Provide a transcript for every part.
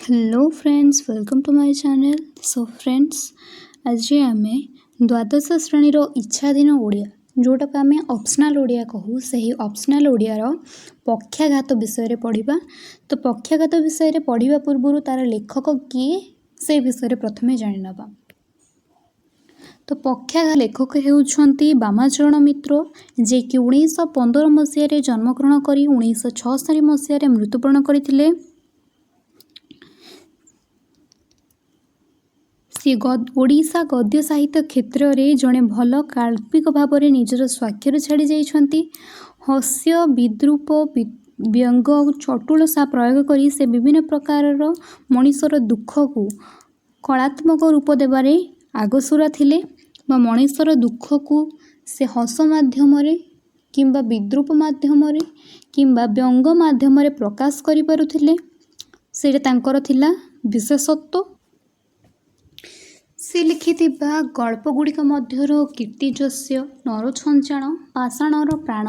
Hello friends, welcome to my channel. So friends, आज आम द्वादश श्रेणीर इच्छाधीन ओडिया जोटा को आम ऑप्शनल ओडिया कहू से ऑप्शनल ओडियार पक्षाघात विषय पढ़ा। तो पक्षाघात विषय पढ़ा पूर्व तार लेखक किए से विषय प्रथमे जाणीनवा। तो पक्षाघात लेखक होउछंती बामाचरण मित्र, जे कि 1915 मसीह जन्मग्रहण कर 1976 मसीह मृत्युवरण करथिले। सी ओडिशा गद्य साहित्य क्षेत्र में जड़े भल काल्पनिक भाव में निजर स्वाक्षर छाड़ी जाइछंती। हास्य, विद्रूप, व्यंग, चटुलसा प्रयोग करी से विभिन्न प्रकार मनीषर दुख को कलात्मक रूप देवारे आगसुरा थिले। मनीषर दुख को से हस माध्यम किंबा विद्रूप माध्यम किंबा व्यंग माध्यम प्रकाश करि पारुथिले। से तांकर थिला विशेषत्व। से लिखिथिबा गल्प गुड़िक मध्यर कीर्तिजस्य, नरछंचाण, पाषाणर प्राण,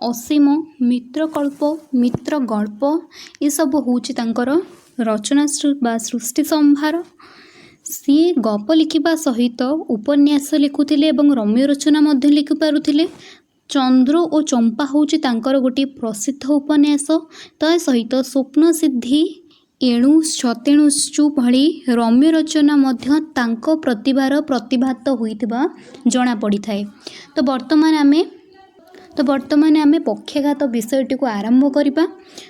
असीम, मित्रकल्प, मित्र गल्प ये सब होची तांकर रचना बा सृष्टि संभार। सी गप लिखिबा सहित उपन्यास लिखुथिले एवं रम्य रचना मध्य लिखि पारुथिले। चंद्र और चंपा होची तांकर गोटे प्रसिद्ध उपन्यास। ता सहित स्वप्न सिद्धि, एणु सतेणुश्चु भली रम्य रचना मध्य तांको प्रतिभार प्रतिभात होइतिबा जणा पड़ी थाए। तो वर्तमान आमे पक्षाघात विषयटी को आरंभ करिबा।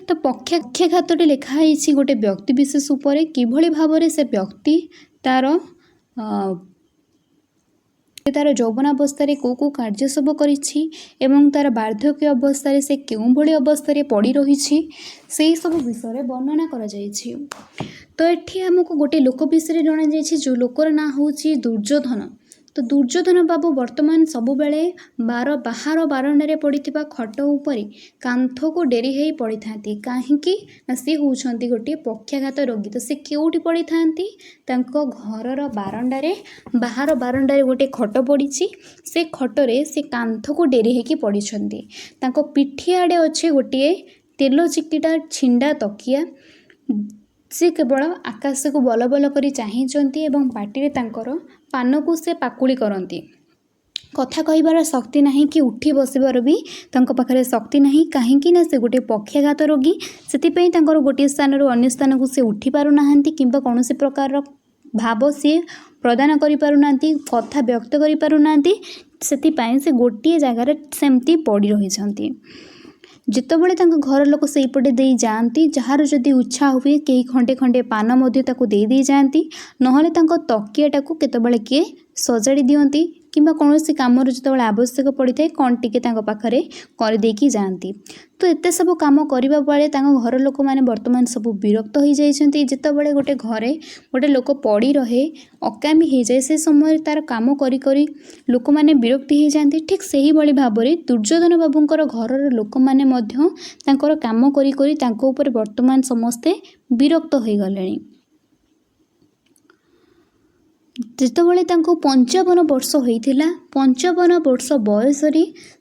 तो पक्षाघातटी लिखाई गोटे व्यक्ति विशेष उपरे किभली भावरे से व्यक्ति तार यौवनावस्था को कार्य सब करिछि एवं तार वार्धक्य अवस्था से केउं भली अवस्था पड़ी रही से सब विषय वर्णना करा जाइछि। तो एठी हमको गोटे लोक विषय जना जाइछि जो लोकर ना होछि दुर्योधन। तो दुर्योधन बाबू वर्तमान सबु बेले बाहर बारंडारे पड़िथिबा खट उपरे कांथ को डेरी हेई पड़ी थांती। काहेकि से होउछंती गोटे पक्षाघात रोगी। तो से केउठी पड़ी थांती? तांको घरर बारंडारे बाहर बारंडारे गोटे खट पड़िछि। से खटरे से कांथ को डेरी हेकी पड़िछंती। तांको पिठी आड़े अच्छे गोटे तेल चिकिटा छिंडा तकिया। से केवल आकाश को बल बल करी चाहिंचंती एवं पाटिरे तांकर पान को से पाकुली करंती। कथा कहिबार शक्ति नहीं कि उठी बसिबार भी तांको पाखरे शक्ति नहीं। काहेकि ना से गोटे पक्षाघात रोगी। सेतिपई तांकर गोटे स्थान रो अन्य स्थान को से उठी पारु नाहंती किंबा कौनसी प्रकार भाव से प्रदान करि पारु नाहंती, कथा व्यक्त करि पारु नाहंती। सेतिपई से गोटे जगार सेमती पड़ी रहिछंती। जितेबाला घर लोक से पटे दे जाती, जार जदि इच्छा हुए कई खंडे खंडे पान मध्य ताको दे जाती, नहले तकियाटा को केतबेले किए सजाड़ी दियंती किंबा कौनसी काम जितेबाला आवश्यक पड़ी थाए कौन टिके पाखरे कर देकी जाती। तो एते सब काम करबा बेले घर लोक माने वर्तमान सब विरक्त हो जाइछंती। जितेबाला गोटे घरे गोटे लोक पड़ी रहे अकामी हो जाए से समय तार काम करी करी लोक माने विरक्ति हो जाती। ठीक सही भली भाव में दुर्योधन बाबूंकर घरर लोक माने मध्य तांकर काम करी करी तांको ऊपर वर्तमान समस्ते विरक्त हो गलेनी। जितेबाला 55 वर्ष होइथिला, 55 वर्ष बयस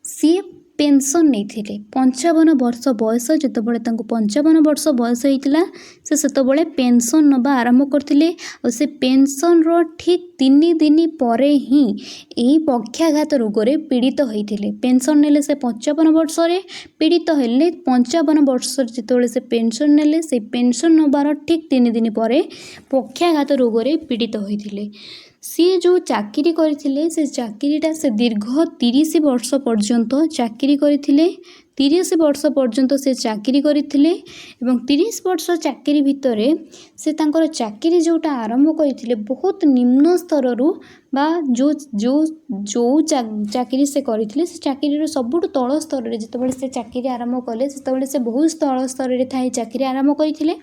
सी पेंशन नहीं थिले। 55 वर्ष बयस जितेबाला 55 वर्ष बयस होइथिला से सेतेबाला पेंशन नबा आरंभ करथिले। और से पेंशन रो ठीक 3 दिन पर ही यही पक्षाघात रोग रे पीड़ित होइथिले। पेंशन नेले से 55 वर्ष रे पीड़ित हेले। 55 वर्ष जितेबाला से पेंशन नेले से पेंशन नबार ठीक 3 दिन पर पक्षाघात रोग रे पीड़ित होइथिले। सी जो चाकरी करथिले से चाकरीटा से दीर्घ 30 वर्ष पर्यंत चाकरी करथिले। 30 वर्ष पर्यंत से चाकरी करथिले एवं 30 वर्ष चाकरी भितर से तांकर चाकरी जोटा आरंभ करथिले बहुत निम्न स्तर रु बा जो जो जो चाकरी से करथिले से चाकरी सबुठ तल स्तर रे जितेबाला से चाकरी आरंभ कले सेतेबाला से बहुत तल स्तर रे थाई चाकरी आरंभ करथिले।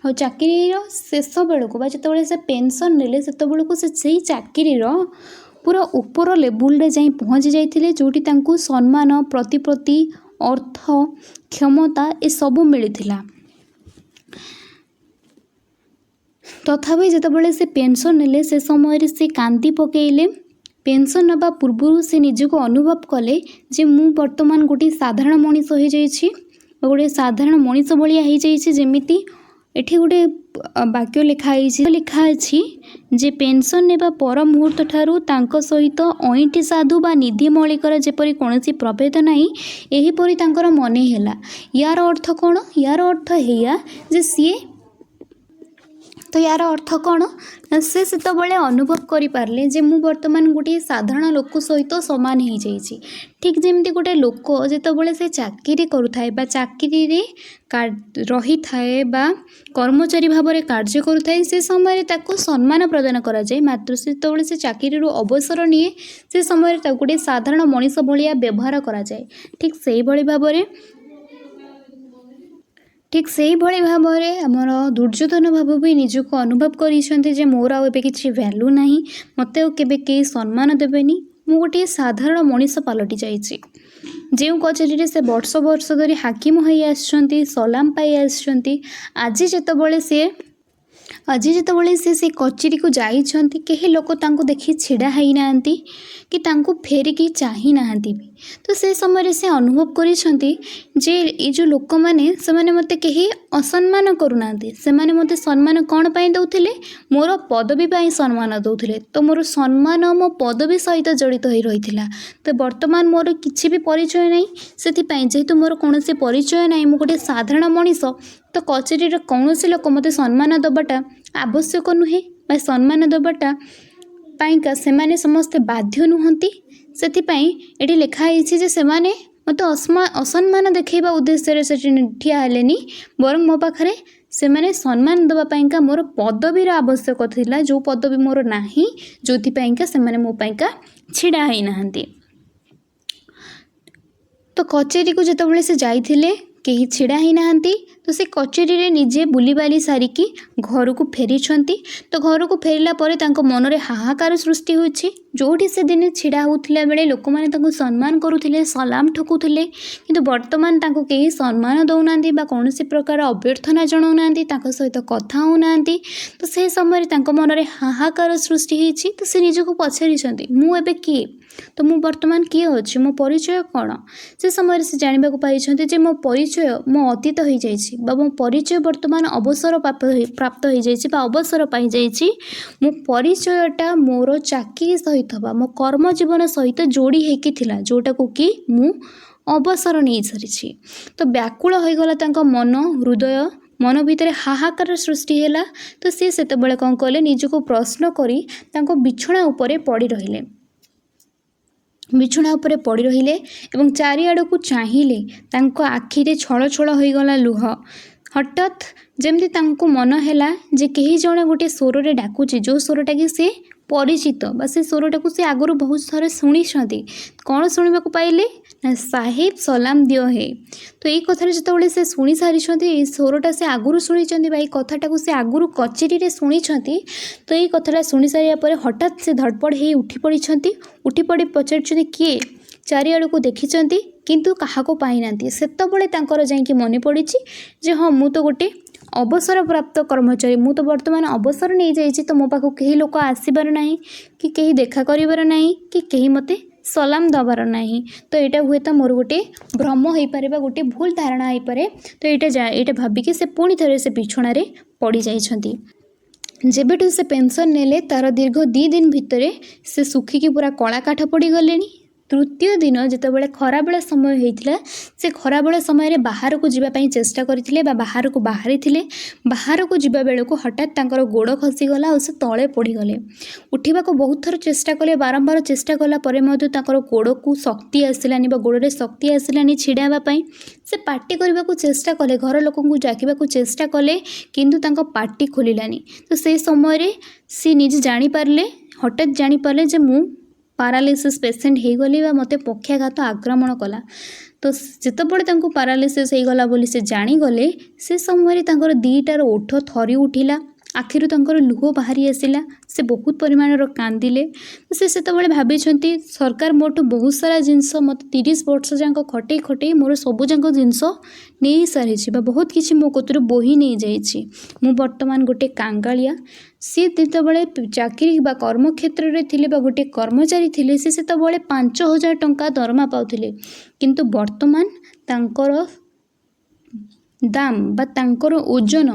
और चाकरी शेष बेलू बा जितेबाला से पेंशन नेले सेतेबाला से सही चाकरी पूरा ऊपर लेवल रे जाई पहुंची जाइथिले, जोटी तांकू सम्मान, प्रतिपत्ति, अर्थ, क्षमता ए सबू मिलिथिला। तथापि जितेबाला से पेंशन नेले से समय से कांदी पकेइले। पेंशन नबा पूर्व से निजको अनुभव कले जे मु वर्तमान गोटे साधारण मनीष हो जाइछि, गोटे साधारण मनीष भलिया हो जाइछि। जेमिति एठी गोटे वाक्य लिखा अछि जे पेंशन नेबा पर मुहूर्त ठारू तांको सहित अईंटी साधु बा निधि मौलिकर जेपरी कौनसी प्रभेद नाही एहीपरी तांकर मने हेला। यार अर्थ कौन? यार अर्थ हेया जे सीए तो यार अर्थ कौन ना से सेतबेले अनुभव करि पारले जे मु वर्तमान गोटे साधारण लोक सहित समान हो जाइछि। ठीक जेमती गोटे लोक जेतबेले से चाकरी करुथाए बा चाकरी रे रही थाए बा कर्मचारी भाव में कार्य करुथाए से समय ताको सम्मान प्रदान करा जाए। मात्र सेतबेले से चाकरी रो अवसर निए से समय ताको गोटे साधारण मनीष भलिया व्यवहार करा जाए। ठीक सेही भली भाबरे आमर दुर्योधन बाबू भी निजको अनुभव कर मोर आउ एबे किछि वैल्यू नाही, मते केबे के सम्मान देबेनी, मु गोटे साधारण मनीष पलटि जाइछि। जो कचेरी से वर्ष वर्ष धरी हाकिम हो आछंती सलाम पाई आछंती आज जेतबेले से कचेरी को जाइछंती केही लोक तांको देखि छिड़ा हेई नांती कि तांको फेरिकी चाही नांती भी। तो से समय से अनुभव करिछंती जे ए जो लोक माने से माने मते केही असम्मान करूनांती, से माने मते सम्मान कोन पई दउथिले मोर पदवी पई सम्मान दउथिले। तो मोर सम्मान मो पदवी सहित जड़ित होई रहिथिला। तो वर्तमान मोर किछि भी परिचय नाही, सेथि पई जेतु मोर कोनोसी परिचय नाही मु गोटे साधारण मनीष, तो कचेरी रे कौनसी लोक मते सम्मान दबाटा आवश्यक नुहे बा सम्मान दबाटा पाइका सेमाने समस्ते बाध्य नुहंती। सेथिपाई एठी लिखा होईछि जे सेमाने मते असम्मान देखैबा उद्देश्य से ठिया हेलेनी, बरं मो पाखरे सेमाने सम्मान दबा पाइका मोर पदवीर आवश्यक थिला, जो पदवी मोर नाही जोथि पाइका सेमाने मो पाइका छिड़ा हेई नाहंती। तो कचेरी को जेतबेले से जाइथिले केही छिड़ा ही नाहंती, तो से कचेरी रे निजे बुली बाली सारिकी घर को फेरिछंती। तो घर को फेरिला परे तांको मन रे हाहाकार सृष्टि होछि। जोठी से दिन छिड़ा होथिला बेले लोक माने तांको सम्मान करुथिले, सलाम ठकुथिले, किंतु वर्तमान तांको केही सम्मान दउनांती बा कोनोसी प्रकार अभ्यर्थना जणाउनांती, तांको सहित कथा होनांती। तो से समय तांको मन रे हाहाकार सृष्टि होछि। तो से निजको पछारिछंती मु एबे किए, तो मु वर्तमान किए अछि, मो परिचय कोन? से समय से जानिबा को पाइछंती जे मो परिचय मो अतीत होई जाइछि बा मो परिचय वर्तमान अवसर प्राप्त होई जाइछि बा अवसर पाई जाइछि। मो परिचयटा मोर चाकरी सहित बा मो कर्म जीवन सहित जोड़ी हेकि थिला, जोटा को कि मु अवसर नहीं सारिछि। तो व्याकुल होई गला तांको मन हृदय, मन भितर हाहाकार सृष्टि हैला। तो सी सेतेबेले कोन कले निजको प्रश्न करी तांको बिछणा उपरे पड़ी रहिले, बिछुणा उपरे पड़ी रहिले एवं चारिआड़ को चाहिए तांको आखिरे छल छल हो गला लुह। हठात जेमती तांको मन हैला जे केही जणे गोटे स्वर रे डाकुची, जो स्वरटा कि से परिचित बा से स्वरटा को से आगुरु बहुत थरे शुणिछंती। कौन शुणिबा को पाइले ना साहेब सलाम दियो हे। तो यही कथा जितेबाला से शुणी सारी स्वरटा से आगुरु शुणी बा कथाटा को से आगुरु कचेरी रे शुणी। तो यही कथाटा शुणी सारिया पर हठात से धड़पड़ हो उठी पड़ी, उठी पड़ी पचार किए, चारिआड़ को देखिचंती किंतु काहाको पाई नांती। सेतबेले तांकर जाईकी मने पड़िछि जे हाँ मु तो गोटे अवसर प्राप्त कर्मचारी, मु तो वर्तमान अवसर नहीं जाइछि, तो मो पाखु केही लोक आसीबार नाही कि केही देखा करिबार नाही कि केही मते सलाम दबार नाही। तो यहाँ हुए तो मोर गोटे भ्रम हो पारे बा गोटे भूल धारणा हो पारे। तो यहाँ भाविकी से पुणी थे से बिछण पड़ी जाइछंती। जेबेठू से पेंशन नेले तार दीर्घ 2 दिन भितर से सुखिकी पूरा कला काठ पड़ी गलेनी। तृतीय दिन जितेबाला खराबेला समय होता से खराबेला समय बाहर को जीवाई चेष्टा करते बाहर को बाहरी बाहर को जीवा बेलू हठात तांकर गोड़ खसीगला और से तले पड़गले। उठा को बहुत थर चेष्टा कले, बारंबार चेष्टा कला गोड़ को शक्ति आसलानी गोड़े शक्ति आसलानी छिड़ावाई। से पार्टी करने को चेष्टा कले, घर लोक डाक चेष्टा कले किंतु तांको पार्टी खोलिलानी। तो से समय सी निजे जानीपारे, हठात जानीपारे जे मु पारालिसिस पेसेंट हो गली मते पक्षाघात आक्रमण कला। तो जितेबाला तांको पारालिसिस हो गला बोली से जानीगले, से समय तांकर 2टार ओठ थरी उठिला, आखिर तांकर लुह बाहरी आसिला, से बहुत परिमाणर कांदिले। से सेतबेले भाबिछंती सरकार मोटू बहुत सारा जिनस मत 30 वर्ष जाक खटे खटे मोर सबु जाक जिनस नहीं सारी बहुत किसी मो कतरू बोही नहीं जाइछि। मु वर्तमान गोटे कांगालिया। सी जितेबाला चाकरी बा कर्मक्षेत्र में थिले बा गोटे कर्मचारी थिले, से सेतबेले 5000 टंका दरमा पाउथिले, किंतु वर्तमान तांकर दाम बा तांकर ओजन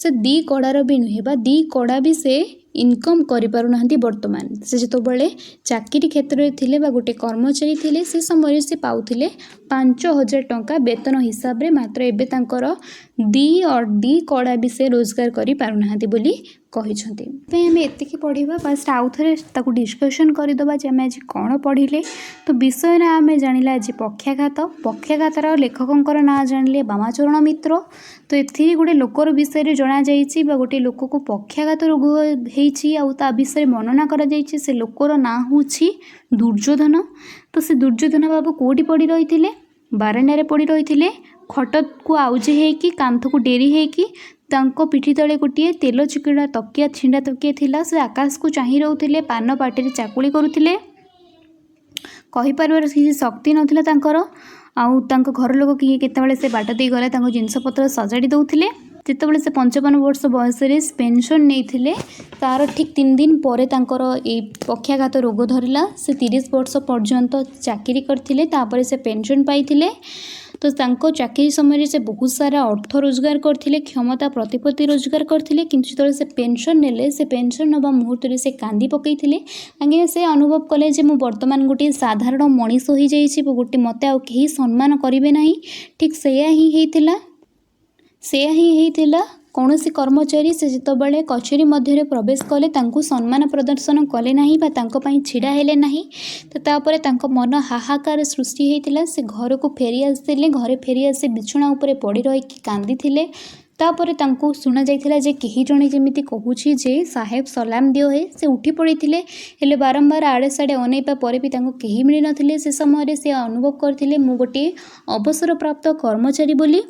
से दी कड़ार भी नुहे बा दी कड़ा भी से इनकम करिपारुनाहांती वर्तमान से जेतबेले चाकरी क्षेत्र में थिले बा गोटे कर्मचारी थिले से समय से पाउथिले 5,000 टंका वेतन हिसाब रे मात्र एबे तांकर दी कड़ा भी से रोजगार करि पारुनाहांती बोली कहिसंती। आम एतिकी पढ़ा फास्ट आउ थे डिस्कसन करदे जे आम आज कौन पढ़ले तो विषय ना आम जाना आज पक्षाघात पक्षाघातार लेखकों ना जानिले बामाचरण मित्र तो ए गोटे लोकर विषय जना जाइए गोटे लोक को पक्षाघात रोग होता विषय वर्णना करा जाइए से लोकर ना हूँ दुर्योधन तो से दुर्योधन बाबू कौटी पड़ी रही बारांडे पड़ी रही खट को आउजी होकि कांथ को डेरी होकि तांको पिठी तले गोटे तेल चिकड़ा तकिया छिंडा तकिया थिला से आकाश को चाह रोते पान पाटे चाकुली करुले कहीपर किसी शक्ति नाला तांकर आउ तांको घर लोक किए केतबेले से बाट दे गले तांको जिनसपत्र सजाड़ी दौले जितेबाला से 55 वर्ष बयस पेंशन नहीं तार ठीक 3 दिन पर तांकर ए पक्षाघात रोग धरला से 30 वर्ष पर्यंत चाकरी करथिले तापर से पेंशन पाइथिले तो तांको चाकरी समय से बहुत सारा अर्थ रोजगार करथिले क्षमता प्रतिपत्ति रोजगार करथिले किंतु जो से पेंशन नेले से पेंशन नवा मुहूर्त से कांदी पकईथिले कांगे से अनुभव कले जे मु वर्तमान गोटे साधारण मनीष हो जाइछि गोटे मते आ केही सम्मान करिवे नाही ठीक सेया ही हेतिला कौन सी कर्मचारी से जितेबाला कचेरी मध्य प्रवेश कले तांको सम्मान प्रदर्शन कले नहीं बा तांको पई छिड़ा हेले नहीं तो तापर तांको मन हाहाकार सृष्टि होता से घर को फेरी आसते घरे फेरी आसी बिछुणा उपरे पड़ी रही कांदी थिले तापर तांको सुना जाइथिला जे केही जणे जेमिति कहूछि जे साहेब सलाम दियो है से उठी पड़ीथिले हेले बारंबार आड़े साड़े अनेपा पर भी तांको केही मिली नथिले से समय से अनुभव करथिले मु गोटे अवसर प्राप्त कर्मचारी बोली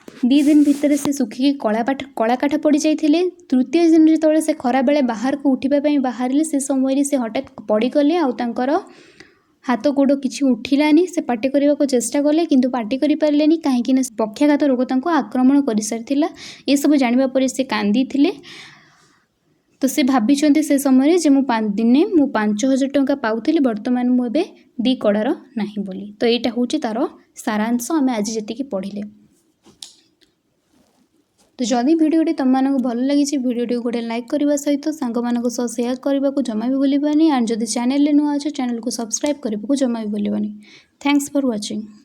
2 दिन भितर से सुखिकी कलाकाठ पड़ जाते तृतीय दिन जो से खरा बेले बाहर को उठापी बाहर से समय से हठात पड़गले आउर हाथ गोड़ किसी उठिलानी से पार्टी करने को चेष्टा कले किंतु पार्टी करें कहीं पक्षाघात रोग तांको आक्रमण कर सारी ये सब जाना पर से कांदी थिले तो से भाभी से समय जे दिने मु 5,000 टंका पाऊली बर्तमान मुझे दी कड़ार नहीं बोली तो यहाँ हूँ तार सारांश आम आज जी पढ़ले तो जदि भिडियोटी तुम मानक भल लगी भिडियोटी गोटे लाइक करने सहित सांग मानक शेयर करने को जमा भी भूलबानी एंड जदि चैनल नुआ अच्छे चैनल को सब्सक्राइब करने को जमा भी भूलबानी। Thanks for watching.